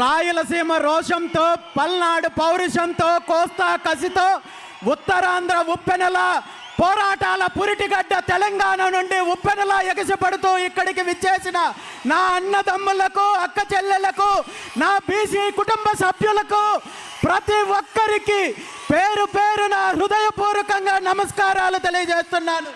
రాయలసీమ రోషంతో, పల్నాడు పౌరుషంతో, కోస్తా కసితో, ఉత్తరాంధ్ర ఉప్పెనల పోరాటాల పురిటిగడ్డ తెలంగాణ నుండి ఉప్పెనలా ఎగసిపడుతూ ఇక్కడికి విచ్చేసిన నా అన్నదమ్ములకు, అక్క చెల్లెలకు, నా బీసీ కుటుంబ సభ్యులకు ప్రతి ఒక్కరికి పేరు పేరున హృదయపూర్వకంగా నమస్కారాలు తెలియజేస్తున్నాను.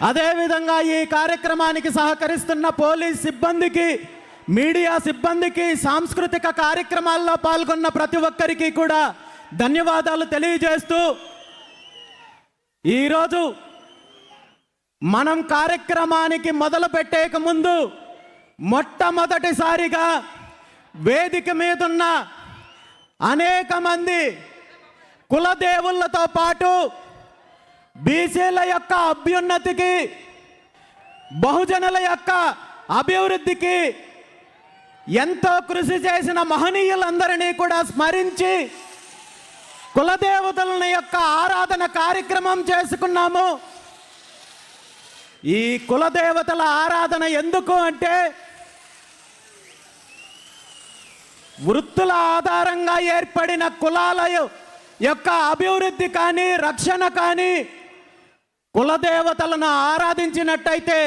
అదేవిధంగా ఈ కార్యక్రమానికి సహకరిస్తున్న పోలీస్ సిబ్బందికి, మీడియా సిబ్బందికి, సాంస్కృతిక కార్యక్రమాల్లో పాల్గొన్న ప్రతి ఒక్కరికి కూడా ధన్యవాదాలు తెలియజేస్తూ, ఈరోజు మనం కార్యక్రమానికి మొదలు పెట్టేక ముందు మొట్టమొదటిసారిగా వేదిక మీదున్న అనేక మంది కులదేవులతో పాటు బీసీల యొక్క అభ్యున్నతికి, బహుజనుల యొక్క అభివృద్ధికి ఎంతో కృషి చేసిన మహనీయులందరినీ కూడా స్మరించి కులదేవతల యొక్క ఆరాధన కార్యక్రమం చేసుకున్నాము. ఈ కులదేవతల ఆరాధన ఎందుకు అంటే, వృత్తుల ఆధారంగా ఏర్పడిన కులాల యొక్క అభివృద్ధి కానీ, రక్షణ కానీ, కులదేవతలను ఆరాధించినట్టయితే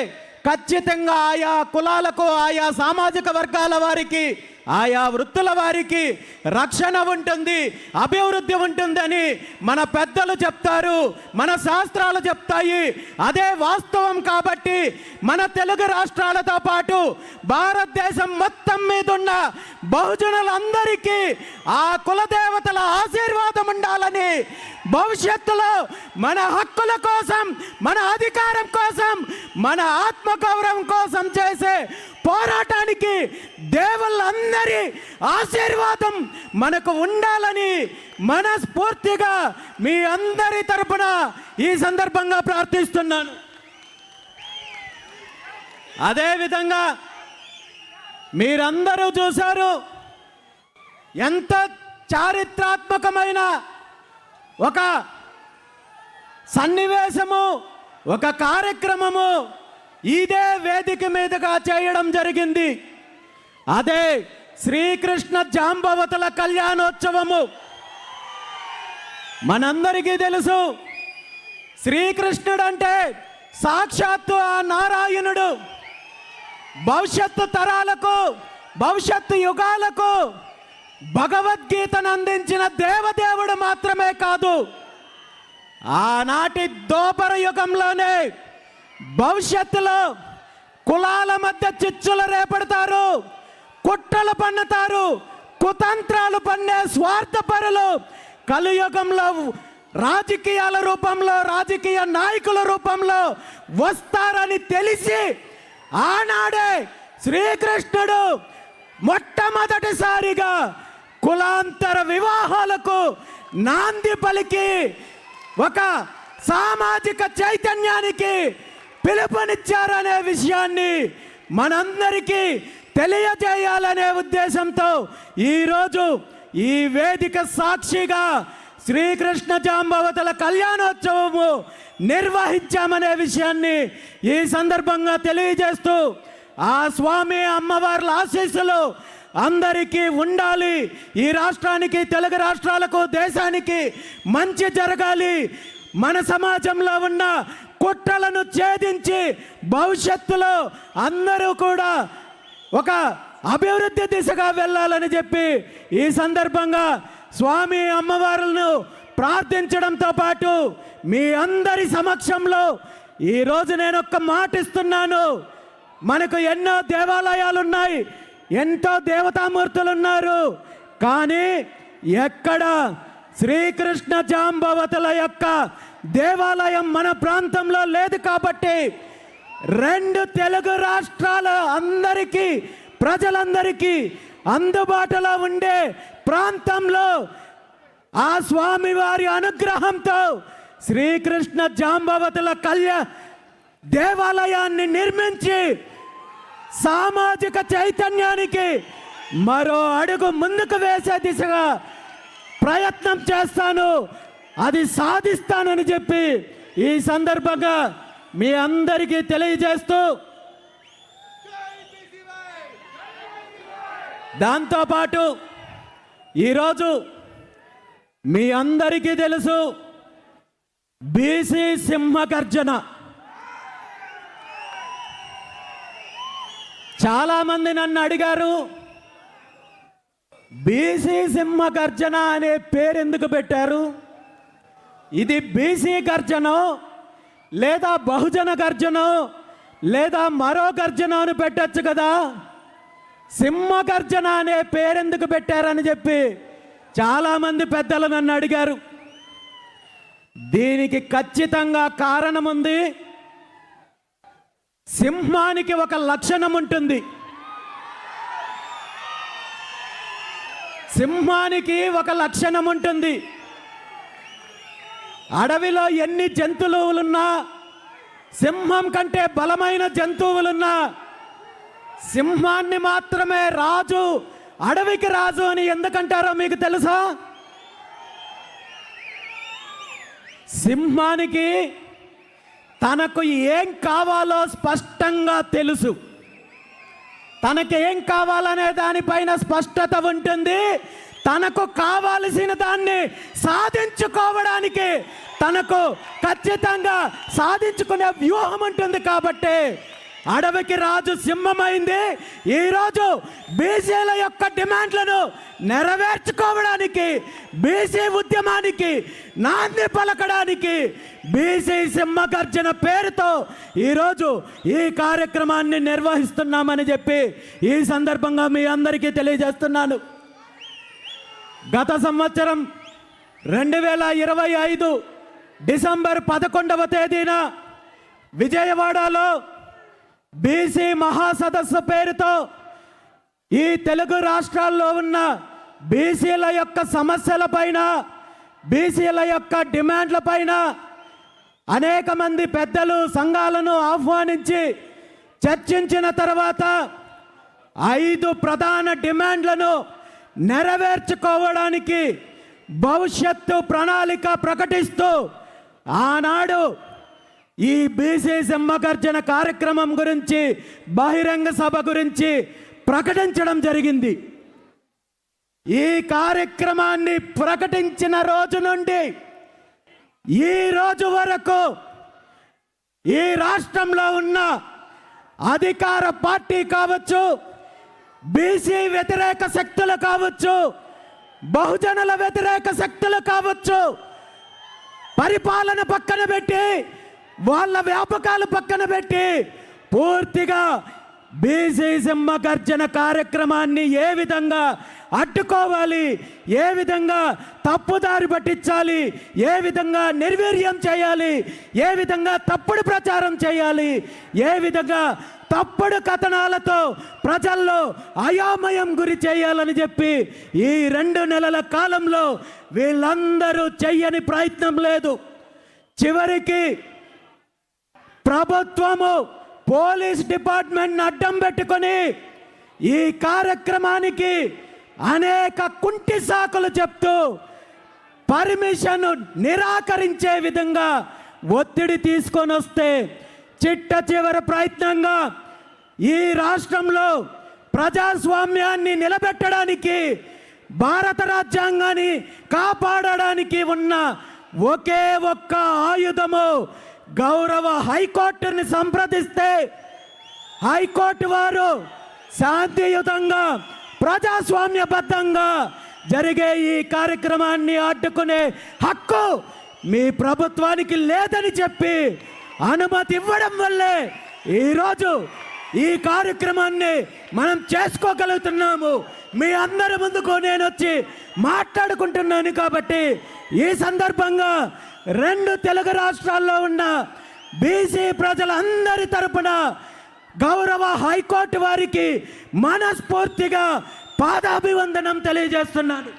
ఖచ్చితంగా ఆయా కులాలకు, ఆయా సామాజిక వర్గాల వారికి, ఆయా వృత్తుల వారికి రక్షణ ఉంటుంది, అభివృద్ధి ఉంటుందని మన పెద్దలు చెప్తారు, మన శాస్త్రాలు చెప్తాయి. అదే వాస్తవం కాబట్టి మన తెలుగు రాష్ట్రాలతో పాటు భారతదేశం మొత్తం మీద ఉన్న బహుజనులందరికీ ఆ కులదేవతల ఆశీర్వాదం ఉండాలని, భవిష్యత్తులో మన హక్కుల కోసం, మన అధికారం కోసం, మన ఆత్మగౌరవం కోసం చేసే పోరాటానికి దేవుళ్ళందరి ఆశీర్వాదం మనకు ఉండాలని మనస్ఫూర్తిగా మీ అందరి తరపున ఈ సందర్భంగా ప్రార్థిస్తున్నాను. అదేవిధంగా మీరందరూ చూశారు, ఎంత చారిత్రాత్మకమైన ఒక సన్నివేశము, ఒక కార్యక్రమము ఇదే వేదిక మీదుగా చేయడం జరిగింది. అదే శ్రీకృష్ణ జాంబవతుల కళ్యాణోత్సవము. మనందరికీ తెలుసు, శ్రీకృష్ణుడు అంటే సాక్షాత్తు ఆ నారాయణుడు. భవిష్యత్తు తరాలకు, భవిష్యత్తు యుగాలకు భగవద్గీతను అందించిన దేవదేవుడు మాత్రమే కాదు, ఆనాటి దోపర యుగంలోనే భవిష్యత్తులో కులాల మధ్య చిచ్చులు రేపడతారు, కుట్రలు పన్నుతారు, కుతంత్రాలు పన్నే స్వార్థపరులు కలియుగంలో రాజకీయాల రూపంలో, రాజకీయ నాయకుల రూపంలో వస్తారని తెలిసి ఆనాడే శ్రీకృష్ణుడు మొట్టమొదటిసారిగా కులాంతర వివాహాలకు నాంది పలికి ఒక సామాజిక చైతన్యానికి పిలుపునిచ్చారనే విషయాన్ని మనందరికీ తెలియజేయాలనే ఉద్దేశంతో ఈరోజు ఈ వేదిక సాక్షిగా శ్రీకృష్ణ జాంబవతుల కళ్యాణోత్సవము నిర్వహించామనే విషయాన్ని ఈ సందర్భంగా తెలియజేస్తూ, ఆ స్వామి అమ్మవార్ల ఆశీస్సులు అందరికీ ఉండాలి. ఈ రాష్ట్రానికి, తెలుగు రాష్ట్రాలకు, దేశానికి మంచి జరగాలి. మన సమాజంలో ఉన్న కుట్రలను ఛేదించి భవిష్యత్తులో అందరూ కూడా ఒక అభివృద్ధి దిశగా వెళ్ళాలని చెప్పి ఈ సందర్భంగా స్వామి అమ్మవారులను ప్రార్థించడంతో పాటు మీ అందరి సమక్షంలో ఈరోజు నేను ఒక్క మాట ఇస్తున్నాను. మనకు ఎన్నో దేవాలయాలు ఉన్నాయి, ఎంతో దేవతామూర్తులు ఉన్నారు, కానీ ఎక్కడ శ్రీకృష్ణ జాంబవతుల యొక్క దేవాలయం మన ప్రాంతంలో లేదు. కాబట్టి రెండు తెలుగు రాష్ట్రాల అందరికీ, ప్రజలందరికీ అందుబాటులో ఉండే ప్రాంతంలో ఆ స్వామివారి అనుగ్రహంతో శ్రీకృష్ణ జాంబవతుల దేవాలయాన్ని నిర్మించి సామాజిక చైతన్యానికి మరో అడుగు ముందుకు వేసే దిశగా ప్రయత్నం చేస్తాను, అది సాధిస్తానని చెప్పి ఈ సందర్భంగా మీ అందరికీ తెలియజేస్తూ, దాంతోపాటు ఈరోజు మీ అందరికీ తెలుసు బీసీ సింహగర్జన. చాలామంది నన్ను అడిగారు, బీసీ సింహగర్జన అనే పేరు ఎందుకు పెట్టారు? ఇది బీసీ గర్జనో లేదా బహుజన గర్జనో లేదా మరో గర్జన అని పెట్టచ్చు కదా, సింహగర్జన అనే పేరెందుకు పెట్టారని చెప్పి చాలామంది పెద్దలు నన్ను అడిగారు. దీనికి ఖచ్చితంగా కారణం ఉంది. సింహానికి ఒక లక్షణం ఉంటుంది. సింహానికి ఒక లక్షణం ఉంటుంది. అడవిలో ఎన్ని జంతువులున్నా, సింహం కంటే బలమైన జంతువులున్నా, సింహాన్ని మాత్రమే రాజు, అడవికి రాజు అని ఎందుకంటారో మీకు తెలుసా? సింహానికి తనకు ఏం కావాలో స్పష్టంగా తెలుసు. తనకి ఏం కావాలనే దానిపైన స్పష్టత ఉంటుంది. తనకు కావాల్సిన దాన్ని సాధించుకోవడానికి తనకు ఖచ్చితంగా సాధించుకునే వ్యూహం ఉంటుంది. కాబట్టి అడవికి రాజు సింహమైంది. ఈరోజు బీసీల యొక్క డిమాండ్లను నెరవేర్చుకోవడానికి, బీసీ ఉద్యమానికి నాంది పలకడానికి బీసీ సింహగర్జన పేరుతో ఈరోజు ఈ కార్యక్రమాన్ని నిర్వహిస్తున్నామని చెప్పి ఈ సందర్భంగా మీ అందరికీ తెలియజేస్తున్నాను. గత సంవత్సరం 2025 డిసెంబర్ 11వ తేదీన విజయవాడలో బీసీ మహాసదస్సు పేరుతో ఈ తెలుగు రాష్ట్రాల్లో ఉన్న బీసీల యొక్క సమస్యలపైన, బీసీల యొక్క డిమాండ్లపైన అనేక మంది పెద్దలు, సంఘాలను ఆహ్వానించి చర్చించిన తర్వాత 5 ప్రధాన డిమాండ్లను నెరవేర్చుకోవడానికి భవిష్యత్తు ప్రణాళిక ప్రకటిస్తూ ఆనాడు ఈ బీసీ సింహగర్జన కార్యక్రమం గురించి, బహిరంగ సభ గురించి ప్రకటించడం జరిగింది. ఈ కార్యక్రమాన్ని ప్రకటించిన రోజు నుండి ఈ రోజు వరకు ఈ రాష్ట్రంలో ఉన్న అధికార పార్టీ కావచ్చు, బీసీ వ్యతిరేక శక్తులు కావచ్చు, బహుజనుల వ్యతిరేక శక్తులు కావచ్చు, పరిపాలన పక్కన పెట్టి, వాళ్ళ వ్యాపకాలు పక్కన పెట్టి పూర్తిగా బీసీ సింహగర్జన కార్యక్రమాన్ని ఏ విధంగా అడ్డుకోవాలి, ఏ విధంగా తప్పుదారి పట్టించాలి, ఏ విధంగా నిర్వీర్యం చేయాలి, ఏ విధంగా తప్పుడు ప్రచారం చేయాలి, ఏ విధంగా తప్పుడు కథనాలతో ప్రజల్లో అయోమయం గురి చేయాలని చెప్పి ఈ 2 నెలల కాలంలో వీళ్ళందరూ చెయ్యని ప్రయత్నం లేదు. చివరికి ప్రభుత్వము, పోలీస్ డిపార్ట్మెంట్ అడ్డం పెట్టుకొని ఈ కార్యక్రమానికి అనేక కుంటి సాకులు చెప్తూ పర్మిషన్ నిరాకరించే విధంగా ఒత్తిడి తీసుకొని వస్తే చిట్ట చివరి ప్రయత్నంగా ఈ రాష్ట్రంలో ప్రజాస్వామ్యాన్ని నిలబెట్టడానికి, భారత రాజ్యాంగాన్ని కాపాడడానికి ఉన్న ఒకే ఒక్క ఆయుధము గౌరవ హైకోర్టుని సంప్రదిస్తే హైకోర్టు వారు శాంతియుతంగా, ప్రజాస్వామ్యబద్ధంగా జరిగే ఈ కార్యక్రమాన్ని అడ్డుకునే హక్కు మీ ప్రభుత్వానికి లేదని చెప్పి అనుమతి ఇవ్వడం వల్లే ఈరోజు ఈ కార్యక్రమాన్ని మనం చేసుకోగలుగుతున్నాము. మీ అందరి ముందుకు నేను వచ్చి మాట్లాడుకుంటున్నాను. కాబట్టి ఈ సందర్భంగా 2 తెలుగు రాష్ట్రాల్లో ఉన్న బీసీ ప్రజలందరి తరపున గౌరవ హైకోర్టు వారికి మనస్ఫూర్తిగా పాదాభివందనం తెలియజేస్తున్నాను.